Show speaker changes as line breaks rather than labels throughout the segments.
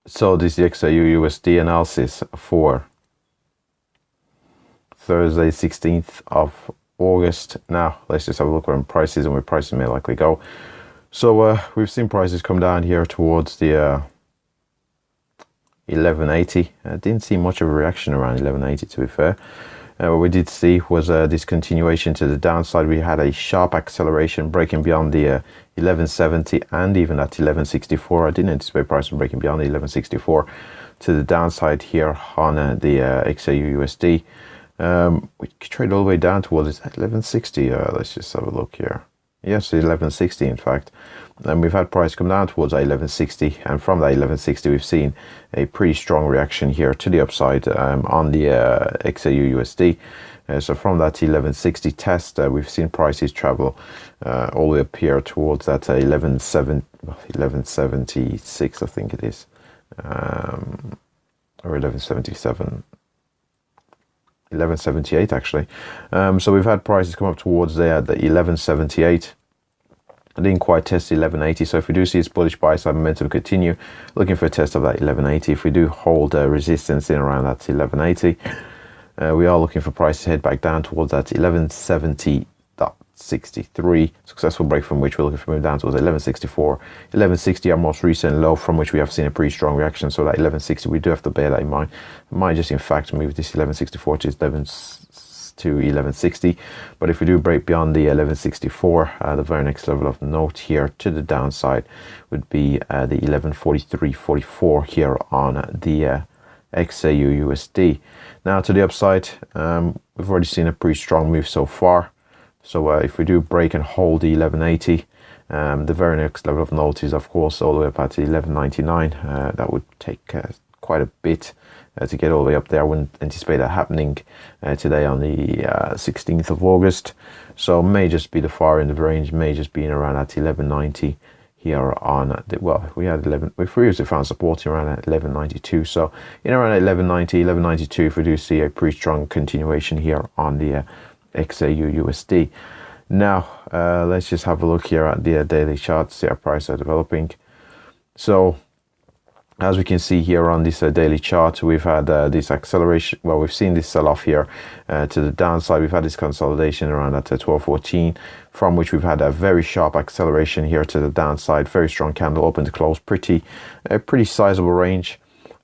So this is the XAUUSD analysis for Thursday, 16th of August. Now, let's just have a look where prices and where prices may likely go. So we've seen prices come down here towards the 1180. Didn't see much of a reaction around 1180, to be fair. What we did see was this continuation to the downside. We had a sharp acceleration breaking beyond the 1170 and even at 1164. I didn't anticipate prices breaking beyond the 1164 to the downside here on the XAUUSD. We trade all the way down towards 1160. Let's just have a look here. Yes, 1160 in fact. And we've had price come down towards 1160, and from that 1160 we've seen a pretty strong reaction here to the upside on the XAUUSD. So from that 1160 test, we've seen prices travel all the way up here towards that 1176, I think it is, or 1177. 1178 actually. So we've had prices come up towards there at the 1178. I didn't quite test the 1180, so if we do see its bullish buy side momentum continue, looking for a test of that 1180. If we do hold resistance in around that 1180, we are looking for prices to head back down towards that 1170.63. Successful break from which we're looking for move down towards 1164. 1160, our most recent low, from which we have seen a pretty strong reaction. So that 1160, we do have to bear that in mind. I might just in fact move this 1164 to 1160, but if we do break beyond the 1164, the very next level of note here to the downside would be the 1143.44 here on the XAUUSD. Now to the upside, we've already seen a pretty strong move so far. So if we do break and hold the 1180, the very next level of note is of course all the way up at the 1199. That would take quite a bit to get all the way up there. I wouldn't anticipate that happening today on the 16th of August. So may just be the far end of the range, may just be in around at 1190 here on the, well, we previously found support around at 1192. So in around 1190, 1192, if we do see a pretty strong continuation here on the XAUUSD. Now let's just have a look here at the daily chart, see how prices are developing. So as we can see here on this daily chart, we've had this acceleration. Well, we've seen this sell-off here to the downside. We've had this consolidation around at 1214, from which we've had a very sharp acceleration here to the downside. Very strong candle, open to close, pretty sizable range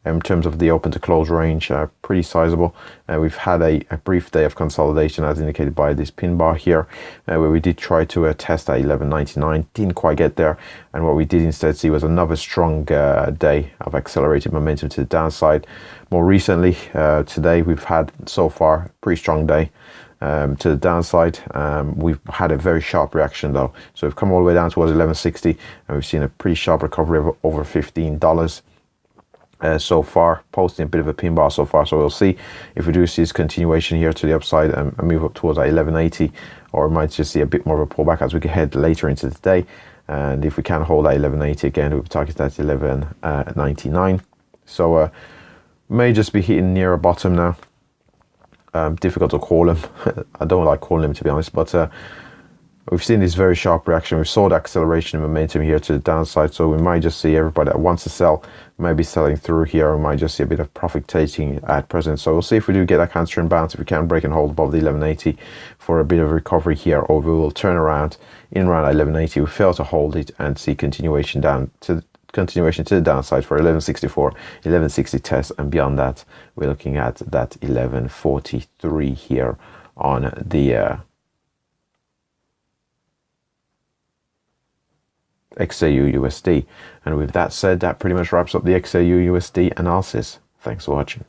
in terms of the open to close range, pretty sizable. We've had a brief day of consolidation as indicated by this pin bar here, where we did try to test that 1199, didn't quite get there, and what we did instead see was another strong day of accelerated momentum to the downside. More recently, today we've had so far a pretty strong day to the downside. We've had a very sharp reaction though, so we've come all the way down towards 1160, and we've seen a pretty sharp recovery of over $15 so far, posting a bit of a pin bar so far. So we'll see if we do see this continuation here to the upside and move up towards 1180, or we might just see a bit more of a pullback as we head later into the day. And if we can hold that 1180 again, we'll target that 1199. So may just be hitting near a bottom now. Difficult to call them. I don't like calling them, to be honest, but we've seen this very sharp reaction. We saw the acceleration and momentum here to the downside, so we might just see everybody that wants to sell maybe selling through here. We might just see a bit of profit taking at present. So we'll see if we do get that counter and bounce, if we can break and hold above the 1180 for a bit of recovery here, or we will turn around in around 1180. We fail to hold it and see continuation to the downside for 1164, 1160 test, and beyond that we're looking at that 1143 here on the XAUUSD. And with that said, that pretty much wraps up the XAUUSD analysis. Thanks for watching.